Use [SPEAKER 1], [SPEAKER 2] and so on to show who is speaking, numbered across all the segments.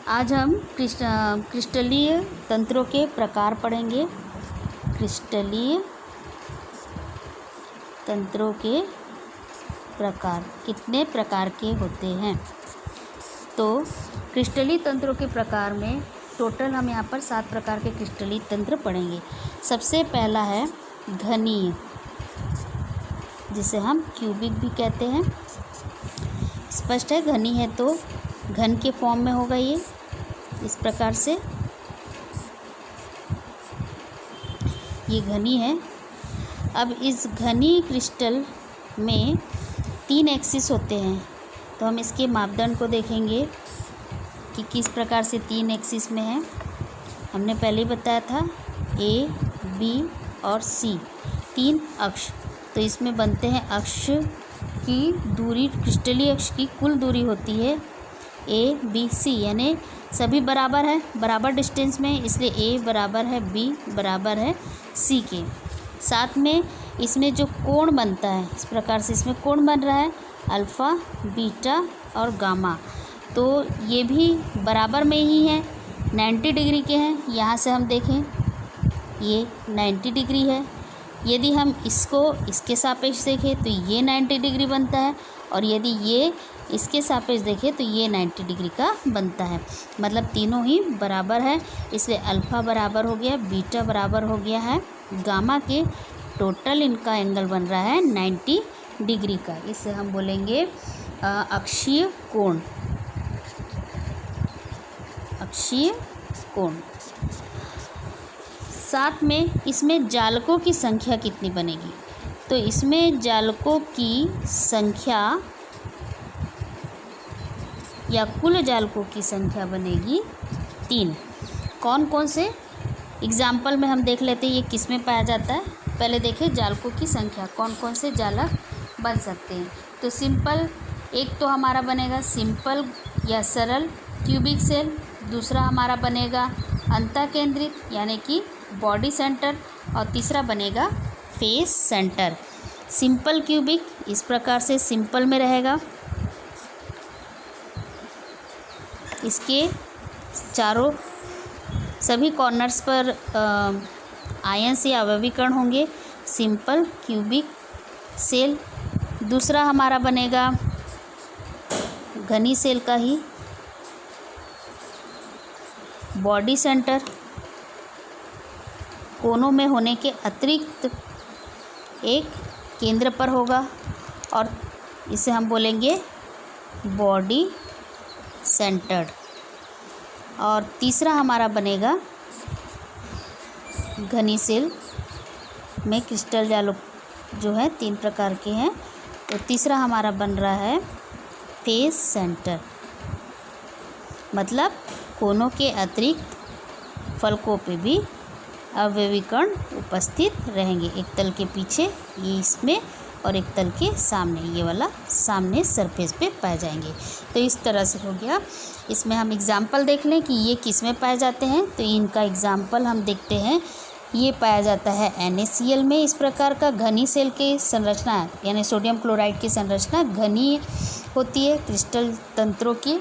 [SPEAKER 1] आज हम क्रिस्टलीय तंत्रों के प्रकार पढ़ेंगे। क्रिस्टलीय तंत्रों के प्रकार कितने प्रकार के होते हैं? तो क्रिस्टलीय तंत्रों के प्रकार में टोटल हम यहाँ पर 7 प्रकार के क्रिस्टलीय तंत्र पढ़ेंगे। सबसे पहला है घनीय, जिसे हम क्यूबिक भी कहते हैं। स्पष्ट है, घनी है तो घन के फॉर्म में होगा ये इस प्रकार से, ये घनी है। अब इस घनी क्रिस्टल में 3 एक्सिस होते हैं, तो हम इसके मापदंड को देखेंगे कि किस प्रकार से 3 एक्सिस में है। हमने पहले ही बताया था ए, बी और सी 3 अक्ष। तो इसमें बनते हैं अक्ष की दूरी, क्रिस्टलीय अक्ष की कुल दूरी होती है ए बी सी, यानी सभी बराबर है, बराबर डिस्टेंस में, इसलिए ए बराबर है बी बराबर है सी के। साथ में इसमें जो कोण बनता है, इस प्रकार से इसमें कोण बन रहा है अल्फ़ा, बीटा और गामा, तो ये भी बराबर में ही है, 90 डिग्री के हैं। यहाँ से हम देखें ये 90 डिग्री है। यदि हम इसको इसके सापेक्ष देखें तो ये 90 डिग्री बनता है, और यदि ये इसके सापेक्ष देखें तो ये 90 डिग्री का बनता है। मतलब तीनों ही बराबर है, इसलिए अल्फ़ा बराबर हो गया, बीटा बराबर हो गया है गामा के। टोटल इनका एंगल बन रहा है 90 डिग्री का। इसे हम बोलेंगे अक्षीय कोण, अक्षीय कोण। साथ में इसमें जालकों की संख्या कितनी बनेगी? तो इसमें जालकों की संख्या या कुल जालकों की संख्या बनेगी 3। कौन कौन से? एग्जाम्पल में हम देख लेते हैं ये किस में पाया जाता है। पहले देखें जालकों की संख्या, कौन कौन से जालक बन सकते हैं। तो सिंपल, एक तो हमारा बनेगा सिंपल या सरल क्यूबिक सेल, दूसरा हमारा बनेगा अंतःकेंद्रित यानी कि बॉडी सेंटर, और तीसरा बनेगा फेस सेंटर। सिंपल क्यूबिक इस प्रकार से सिंपल में रहेगा, इसके चारों सभी कॉर्नर्स पर आयन से अवयवीकरण होंगे, सिंपल क्यूबिक सेल। दूसरा हमारा बनेगा घनी सेल का ही बॉडी सेंटर, कोनों में होने के अतिरिक्त एक केंद्र पर होगा, और इसे हम बोलेंगे बॉडी सेंटर्ड। और तीसरा हमारा बनेगा घनी सेल में क्रिस्टल जालों जो है 3 प्रकार के हैं, तो तीसरा हमारा बन रहा है फेस सेंटर, मतलब कोनों के अतिरिक्त फलकों पे भी अवयवीकरण उपस्थित रहेंगे। एक तल के पीछे ये इसमें, और एक तल के सामने ये वाला सामने सरफेस पे पाए जाएंगे। तो इस तरह से हो गया। इसमें हम एग्जाम्पल देख लें कि ये किस में पाए जाते हैं। तो इनका एग्जाम्पल हम देखते हैं। ये पाया जाता है NaCl में। इस प्रकार का घनी सेल की संरचना यानी सोडियम क्लोराइड की संरचना घनी होती है क्रिस्टल तंत्रों की।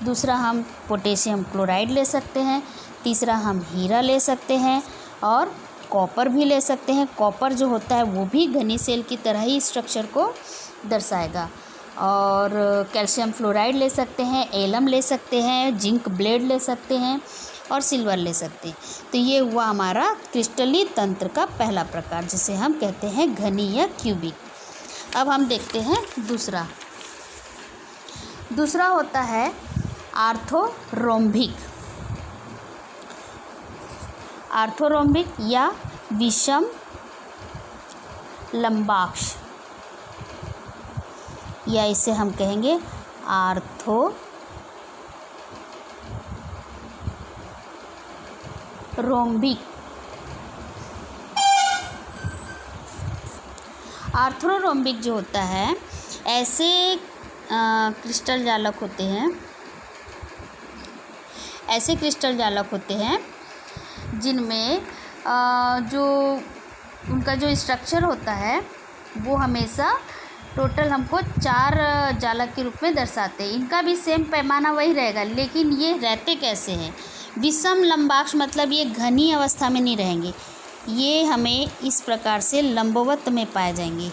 [SPEAKER 1] दूसरा हम पोटेशियम क्लोराइड ले सकते हैं, तीसरा हम हीरा ले सकते हैं, और कॉपर भी ले सकते हैं। कॉपर जो होता है वो भी घनी सेल की तरह ही स्ट्रक्चर को दर्शाएगा। और कैल्शियम फ्लोराइड ले सकते हैं, एलम ले सकते हैं, जिंक ब्लेड ले सकते हैं, और सिल्वर ले सकते हैं। तो ये हुआ हमारा क्रिस्टलीय तंत्र का पहला प्रकार, जिसे हम कहते हैं घनी या क्यूबिक। अब हम देखते हैं दूसरा। दूसरा होता है आर्थोरोम्बिक, आर्थोरोम्बिक या विषम लंबाक्ष, या इसे हम कहेंगे आर्थोरोम्बिक। आर्थोरोम्बिक जो होता है, ऐसे क्रिस्टल जालक होते हैं, ऐसे क्रिस्टल जालक होते हैं जिनमें जो उनका जो स्ट्रक्चर होता है वो हमेशा टोटल हमको 4 जालक के रूप में दर्शाते हैं। इनका भी सेम पैमाना वही रहेगा, लेकिन ये रहते कैसे हैं? विषम लंबाक्ष मतलब ये घनी अवस्था में नहीं रहेंगे, ये हमें इस प्रकार से लंबवत में पाए जाएंगे।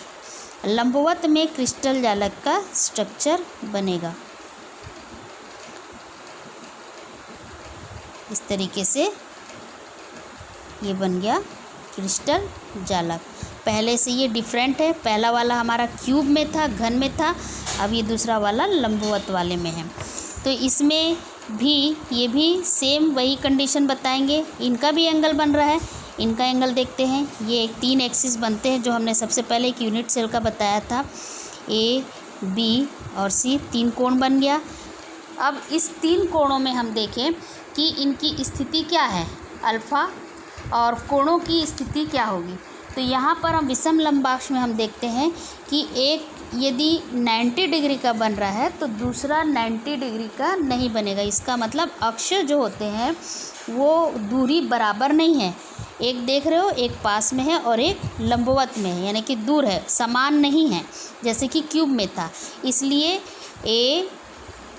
[SPEAKER 1] लंबवत में क्रिस्टल जालक का स्ट्रक्चर बनेगा। इस तरीके से ये बन गया क्रिस्टल जालक। पहले से ये डिफरेंट है, पहला वाला हमारा क्यूब में था, घन में था, अब ये दूसरा वाला लंबवत वाले में है। तो इसमें भी ये भी सेम वही कंडीशन बताएंगे। इनका भी एंगल बन रहा है, इनका एंगल देखते हैं। ये 3 एक्सिस बनते हैं जो हमने सबसे पहले एक यूनिट सेल का बताया था। ए, बी और सी 3 कोण बन गया। अब इस 3 कोणों में हम देखें कि इनकी स्थिति क्या है, अल्फ़ा, और कोणों की स्थिति क्या होगी। तो यहाँ पर हम विषम लंबाक्ष में हम देखते हैं कि एक यदि 90 डिग्री का बन रहा है तो दूसरा 90 डिग्री का नहीं बनेगा। इसका मतलब अक्ष जो होते हैं वो दूरी बराबर नहीं है। एक देख रहे हो, एक पास में है और एक लंबवत में है, यानी कि दूर है, समान नहीं है, जैसे कि क्यूब में था। इसलिए ए,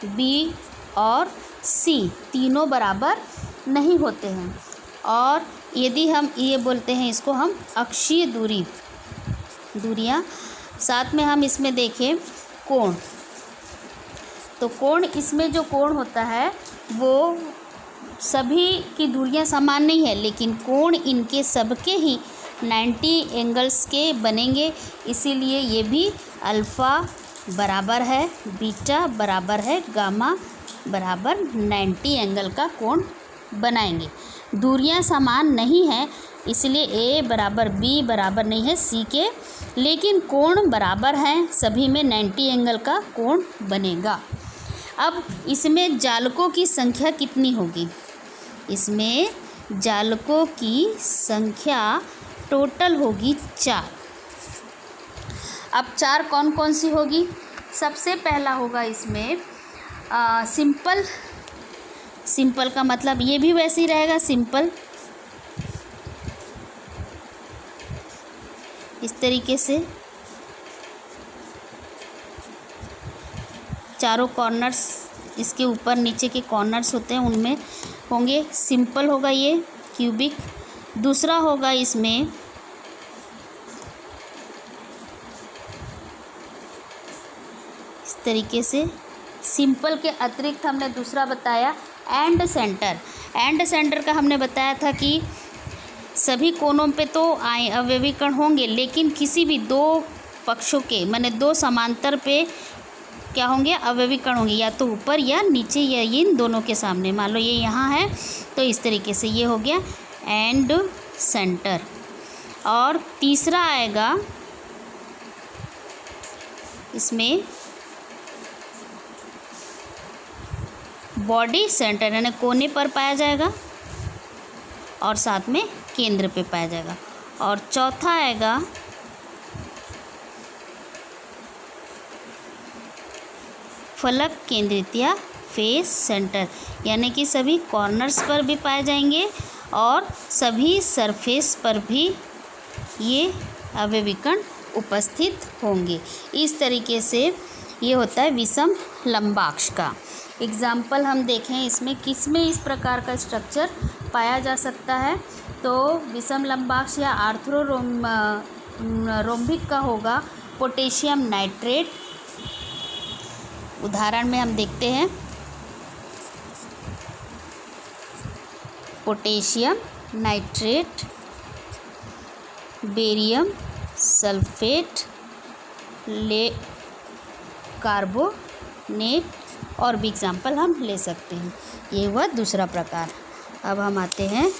[SPEAKER 1] बी और सी तीनों बराबर नहीं होते हैं। और यदि हम ये बोलते हैं, इसको हम अक्षीय दूरियां। साथ में हम इसमें देखें कोण, तो कोण, इसमें जो कोण होता है वो सभी की दूरियां समान नहीं है, लेकिन कोण इनके सबके ही 90 एंगल्स के बनेंगे। इसीलिए ये भी अल्फ़ा बराबर है बीटा बराबर है गामा बराबर 90 एंगल का कोण बनाएंगे। दूरियां समान नहीं है, इसलिए ए बराबर बी बराबर नहीं है सी के, लेकिन कोण बराबर हैं, सभी में 90 एंगल का कोण बनेगा। अब इसमें जालकों की संख्या कितनी होगी? इसमें जालकों की संख्या टोटल होगी 4। अब 4 कौन कौन सी होगी? सबसे पहला होगा इसमें सिंपल का मतलब ये भी वैसे ही रहेगा, सिंपल इस तरीके से चारों कॉर्नर्स, इसके ऊपर नीचे के कॉर्नर्स होते हैं उनमें होंगे, सिंपल होगा ये क्यूबिक। दूसरा होगा इसमें इस तरीके से सिंपल के अतिरिक्त हमने दूसरा बताया एंड सेंटर। एंड सेंटर का हमने बताया था कि सभी कोनों पे तो अवयवीकरण होंगे, लेकिन किसी भी 2 पक्षों के माने 2 समांतर पे क्या होंगे, अवयवीकरण होंगे, या तो ऊपर या नीचे या इन दोनों के सामने। मान लो ये यहाँ है तो इस तरीके से ये हो गया एंड सेंटर। और तीसरा आएगा इसमें बॉडी सेंटर, यानी कोने पर पाया जाएगा और साथ में केंद्र पे पाया जाएगा। और चौथा आएगा फलक केंद्रित या फेस सेंटर, यानी कि सभी कॉर्नर्स पर भी पाए जाएंगे और सभी सरफेस पर भी ये अवयवीकरण उपस्थित होंगे। इस तरीके से ये होता है विषम लंबाक्ष का। एग्जाम्पल हम देखें इसमें किसमें इस प्रकार का स्ट्रक्चर पाया जा सकता है, तो विषम लंबाक्ष या आर्थ्रोरोम्बिक का होगा पोटेशियम नाइट्रेट। उदाहरण में हम देखते हैं potassium nitrate, barium sulphate, carbonate और भी एग्जाम्पल हम ले सकते हैं। ये हुआ दूसरा प्रकार। अब हम आते हैं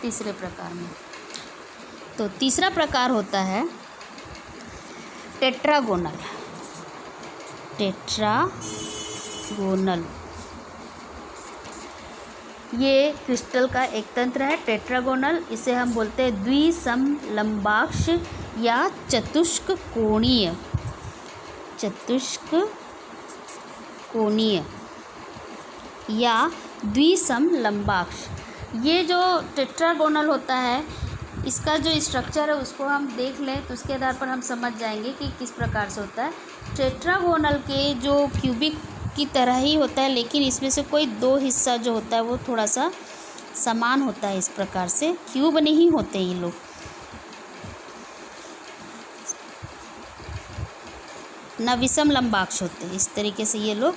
[SPEAKER 1] तीसरे प्रकार में। तो तीसरा प्रकार होता है टेट्रागोनल। टेट्रागोनल ये क्रिस्टल का एक तंत्र है टेट्रागोनल। इसे हम बोलते हैं द्विसम लंबाक्ष या चतुष्क कोणीय या द्विसम लंबाक्ष। ये जो टेट्रागोनल होता है इसका जो स्ट्रक्चर है उसको हम देख लें तो उसके आधार पर हम समझ जाएंगे कि किस प्रकार से होता है। टेट्रागोनल के जो क्यूबिक की तरह ही होता है, लेकिन इसमें से कोई दो हिस्सा जो होता है वो थोड़ा सा समान होता है। इस प्रकार से क्यूब नहीं होते ये लोग, न विषम लंबाक्ष होते हैं, इस तरीके से ये लोग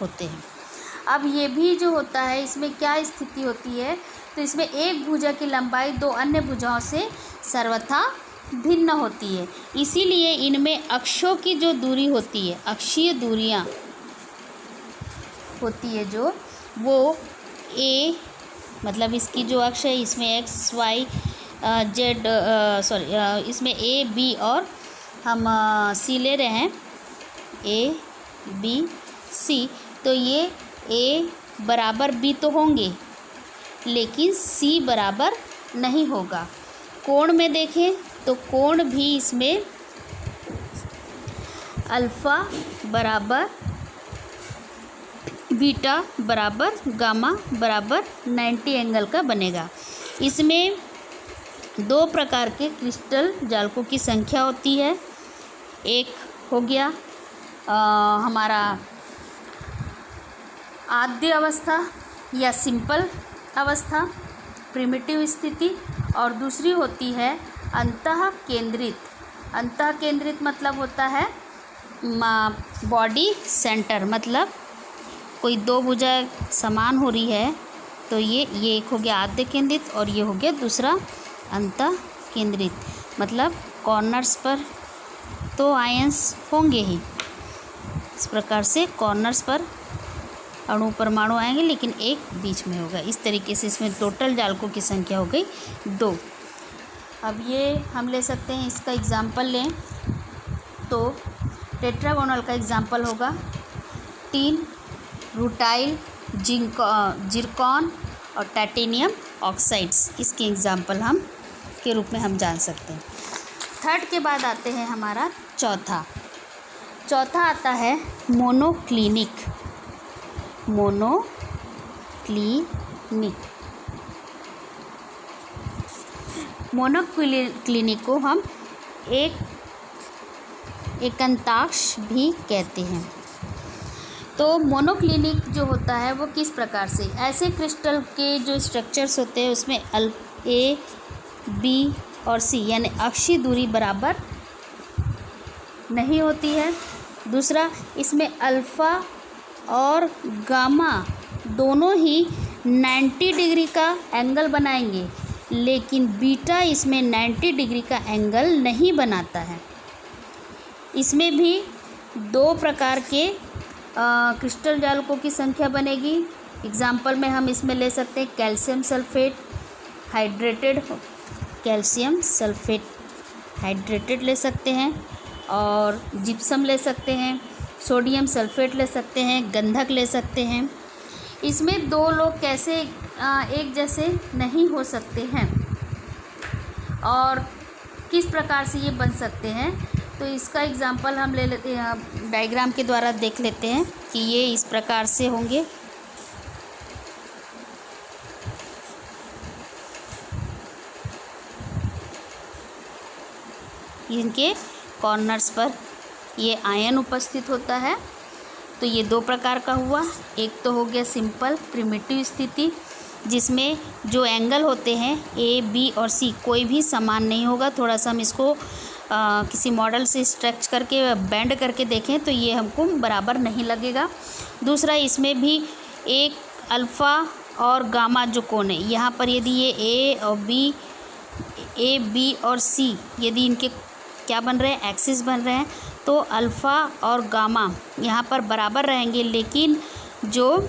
[SPEAKER 1] होते हैं। अब ये भी जो होता है इसमें क्या स्थिति होती है, तो इसमें एक भुजा की लंबाई दो अन्य भुजाओं से सर्वथा भिन्न होती है। इसीलिए इनमें अक्षों की जो दूरी होती है, अक्षीय दूरियां होती है जो, वो ए मतलब इसकी जो अक्ष है इसमें एक्स वाई जेड इसमें ए बी और हम सी ले रहे हैं, ए बी सी, तो ये ए बराबर बी तो होंगे लेकिन सी बराबर नहीं होगा। कोण में देखें तो कोण भी इसमें अल्फ़ा बराबर बीटा बराबर गामा बराबर 90 एंगल का बनेगा। इसमें दो प्रकार के क्रिस्टल जालकों की संख्या होती है। एक हो गया हमारा आद्य अवस्था या सिंपल अवस्था, प्रिमिटिव स्थिति, और दूसरी होती है अंतः केंद्रित। अंतः केंद्रित मतलब होता है बॉडी सेंटर, मतलब कोई दो भुजा समान हो रही है तो ये एक हो गया आद्य केंद्रित और ये हो गया दूसरा अंतः केंद्रित। मतलब कॉर्नर्स पर तो आयंस होंगे ही, इस प्रकार से कॉर्नर्स पर अणु परमाणु आएंगे लेकिन एक बीच में होगा। इस तरीके से इसमें टोटल जालकों की संख्या हो गई 2। अब ये हम ले सकते हैं, इसका एग्जाम्पल लें तो टेट्रागोनल का एग्जाम्पल होगा टीन, रूटाइल, जिरकॉन और टाइटेनियम ऑक्साइड्स। इसके एग्जाम्पल हम के रूप में हम जान सकते हैं। थर्ड के बाद आते हैं हमारा चौथा आता है मोनोक्लिनिक। मोनोक्लिनिक को हम एकांताक्ष भी कहते हैं। तो मोनोक्लिनिक जो होता है वो किस प्रकार से, ऐसे क्रिस्टल के जो स्ट्रक्चर्स होते हैं उसमें ए बी और सी यानी अक्षीय दूरी बराबर नहीं होती है। दूसरा, इसमें अल्फ़ा और गामा दोनों ही 90 डिग्री का एंगल बनाएंगे, लेकिन बीटा इसमें 90 डिग्री का एंगल नहीं बनाता है। इसमें भी दो प्रकार के क्रिस्टल जालकों की संख्या बनेगी। एग्जाम्पल में हम इसमें ले सकते हैं calcium sulphate hydrated, calcium sulphate hydrated ले सकते हैं, और जिप्सम ले सकते हैं, सोडियम सल्फेट ले सकते हैं, गंधक ले सकते हैं। इसमें दो लोग कैसे एक जैसे नहीं हो सकते हैं और किस प्रकार से ये बन सकते हैं, तो इसका एग्जांपल हम ले लेते हैं, डायग्राम के द्वारा देख लेते हैं कि ये इस प्रकार से होंगे। इनके कॉर्नर्स पर ये आयन उपस्थित होता है। तो ये दो प्रकार का हुआ, एक तो हो गया सिंपल प्रिमिटिव स्थिति जिसमें जो एंगल होते हैं ए बी और सी कोई भी समान नहीं होगा। थोड़ा सा हम इसको किसी मॉडल से स्ट्रेच करके बेंड करके देखें तो ये हमको बराबर नहीं लगेगा। दूसरा, इसमें भी एक अल्फ़ा और गामा जो कोण है, यहाँ पर यदि ये ए बी और सी यदि इनके क्या बन रहे हैं, एक्सिस बन रहे हैं, तो अल्फ़ा और गामा यहाँ पर बराबर रहेंगे, लेकिन जो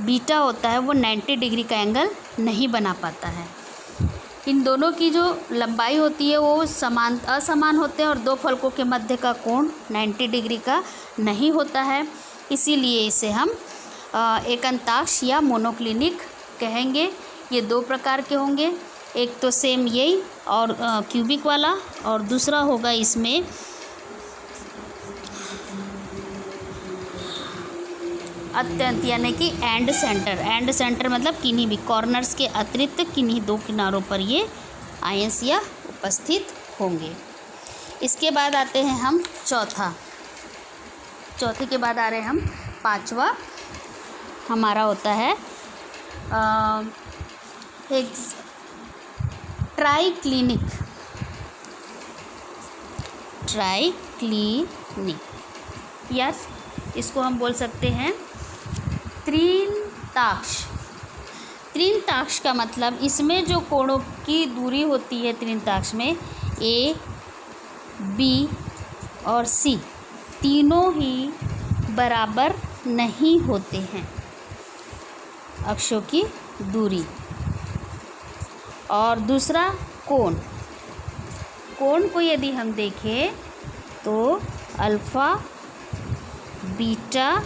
[SPEAKER 1] बीटा होता है वो 90 डिग्री का एंगल नहीं बना पाता है। इन दोनों की जो लंबाई होती है वो असमान होते हैं और दो फलकों के मध्य का कोण 90 डिग्री का नहीं होता है। इसीलिए इसे हम एकांताक्ष या मोनोक्लिनिक कहेंगे। ये दो प्रकार के होंगे, एक तो सेम यही और क्यूबिक वाला, और दूसरा होगा इसमें अत्यंत यानी कि एंड सेंटर। एंड सेंटर मतलब किन्हीं भी कॉर्नर्स के अतिरिक्त किन्हीं दो किनारों पर ये आयंस या उपस्थित होंगे। इसके बाद आते हैं हम चौथे के बाद आ रहे हैं हम पांचवा, हमारा होता है ट्राइक्लिनिक। या इसको हम बोल सकते हैं त्रिताक्ष। त्रिताक्ष का मतलब इसमें जो कोणों की दूरी होती है त्रिताक्ष में, ए, बी और सी तीनों ही बराबर नहीं होते हैं अक्षों की दूरी। और दूसरा कोण को यदि हम देखें तो अल्फ़ा, बीटा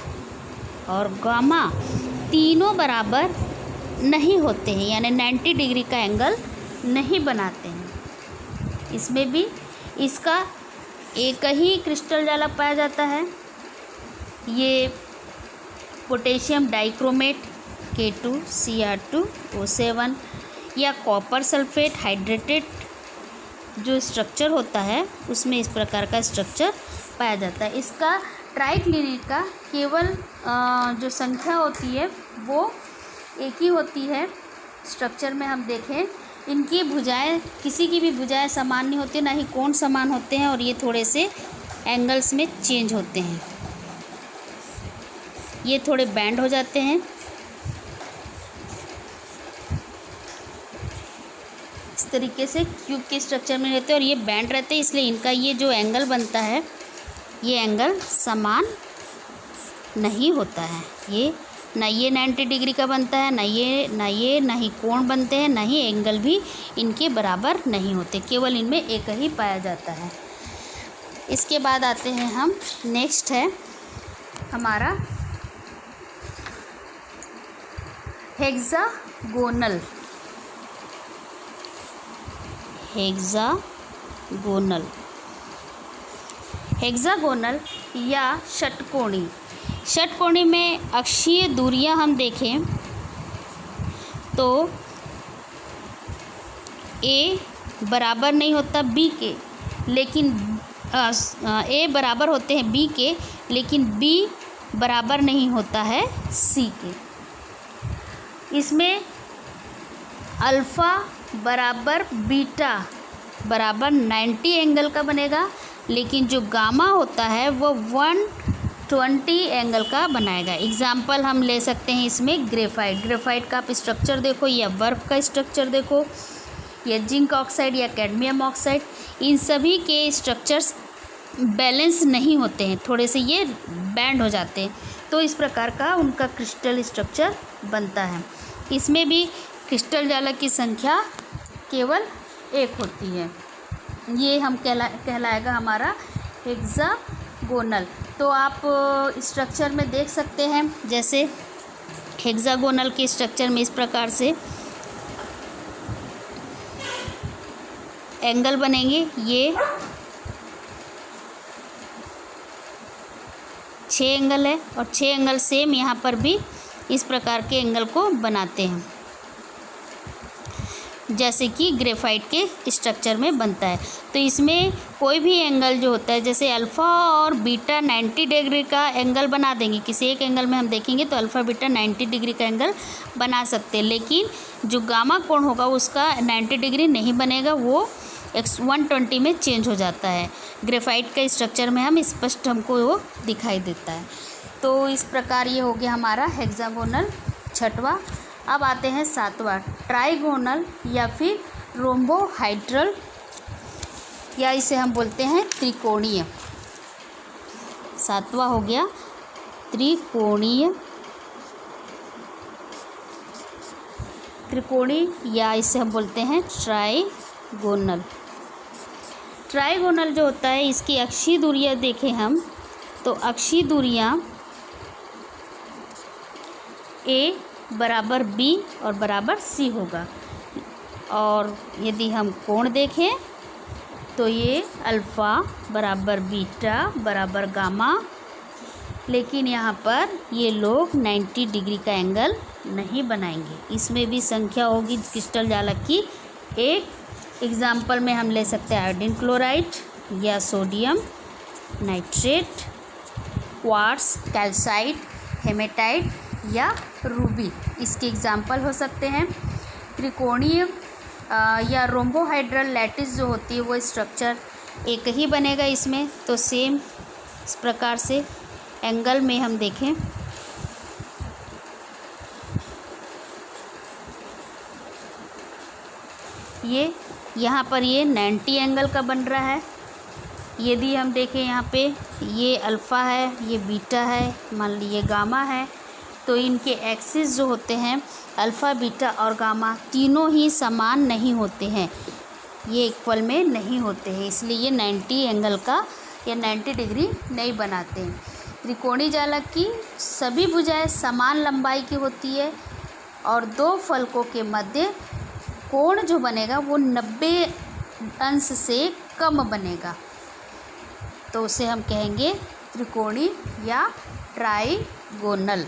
[SPEAKER 1] और गामा तीनों बराबर नहीं होते हैं, यानी 90 डिग्री का एंगल नहीं बनाते हैं। इसमें भी इसका एक ही क्रिस्टल जालक पाया जाता है, ये पोटेशियम डाइक्रोमेट K2Cr2O7 या कॉपर सल्फेट हाइड्रेटेड जो स्ट्रक्चर होता है उसमें इस प्रकार का स्ट्रक्चर पाया जाता है। इसका ट्राइक्लिनिक का केवल जो संख्या होती है वो एक ही होती है। स्ट्रक्चर में हम देखें, इनकी भुजाएं, किसी की भी भुजाएं समान नहीं होती, ना ही कोण समान होते हैं, और ये थोड़े से एंगल्स में चेंज होते हैं, ये थोड़े बैंड हो जाते हैं। इस तरीके से क्यूब के स्ट्रक्चर में रहते हैं और ये बैंड रहते हैं, इसलिए इनका ये जो एंगल बनता है ये एंगल समान नहीं होता है। ये 90 डिग्री का बनता है, ना ही कोण बनते हैं, ना ही एंगल भी इनके बराबर नहीं होते, केवल इनमें एक ही पाया जाता है। इसके बाद आते हैं हम, नेक्स्ट है हमारा हेक्सागोनल या षटकोणी में अक्षीय दूरियां हम देखें तो ए बराबर नहीं होता बी के, लेकिन ए बराबर होते हैं बी के, लेकिन बी बराबर नहीं होता है सी के। इसमें अल्फ़ा बराबर बीटा बराबर 90 एंगल का बनेगा, लेकिन जो गामा होता है वो 120 एंगल का बनाएगा। एग्जाम्पल हम ले सकते हैं इसमें ग्रेफाइट का आप स्ट्रक्चर देखो, या बर्फ़ का स्ट्रक्चर देखो, या जिंक ऑक्साइड या कैडमियम ऑक्साइड, इन सभी के स्ट्रक्चर्स बैलेंस नहीं होते हैं, थोड़े से ये बैंड हो जाते हैं, तो इस प्रकार का उनका क्रिस्टल स्ट्रक्चर बनता है। इसमें भी क्रिस्टल जालक की संख्या केवल एक होती है, ये हम कहलाएगा हमारा हेक्सागोनल। तो आप स्ट्रक्चर में देख सकते हैं, जैसे हेक्सागोनल के स्ट्रक्चर में इस प्रकार से एंगल बनेंगे, ये 6 एंगल है और 6 एंगल सेम यहाँ पर भी इस प्रकार के एंगल को बनाते हैं, जैसे कि ग्रेफाइट के स्ट्रक्चर में बनता है। तो इसमें कोई भी एंगल जो होता है, जैसे अल्फ़ा और बीटा 90 डिग्री का एंगल बना देंगे, किसी एक एंगल में हम देखेंगे तो अल्फ़ा बीटा 90 डिग्री का एंगल बना सकते हैं, लेकिन जो गामा कोण होगा उसका 90 डिग्री नहीं बनेगा, वो 120 में चेंज हो जाता है। ग्रेफाइट का स्ट्रक्चर में हम स्पष्ट हमको वो दिखाई देता है। तो इस प्रकार ये हो गया हमारा हेक्सागोनल छठवां। अब आते हैं सातवां, ट्राइगोनल या फिर रोम्बोहाइड्रल, या इसे हम बोलते हैं त्रिकोणीय। सातवां हो गया त्रिकोणीय, या इसे हम बोलते हैं ट्राइगोनल। ट्राइगोनल जो होता है, इसकी अक्षीय दूरियां देखें हम तो अक्षीय दूरियां ए बराबर बी और बराबर सी होगा, और यदि हम कोण देखें तो ये अल्फ़ा बराबर बीटा बराबर गामा, लेकिन यहाँ पर ये लोग 90 डिग्री का एंगल नहीं बनाएंगे। इसमें भी संख्या होगी क्रिस्टल जालक की एक, एग्जाम्पल में हम ले सकते हैं आयोडीन क्लोराइड या sodium nitrate, quartz, calcite, hematite या रूबी, इसके एग्जाम्पल हो सकते हैं। त्रिकोणीय या रोम्बोहाइड्रल लैटिस जो होती है वो स्ट्रक्चर एक ही बनेगा इसमें। तो सेम इस प्रकार से एंगल में हम देखें, ये यहाँ पर ये 90 एंगल का बन रहा है। यदि हम देखें यहाँ पे ये अल्फ़ा है, ये बीटा है, मान लीजिए गामा है, तो इनके एक्सिस जो होते हैं अल्फ़ा, बीटा और गामा तीनों ही समान नहीं होते हैं, ये इक्वल में नहीं होते हैं, इसलिए ये 90 एंगल का या 90 डिग्री नहीं बनाते हैं। त्रिकोणीय जालक की सभी भुजाएं समान लंबाई की होती है और दो फलकों के मध्य कोण जो बनेगा वो 90 अंश से कम बनेगा, तो उसे हम कहेंगे त्रिकोणीय या ट्राइगोनल।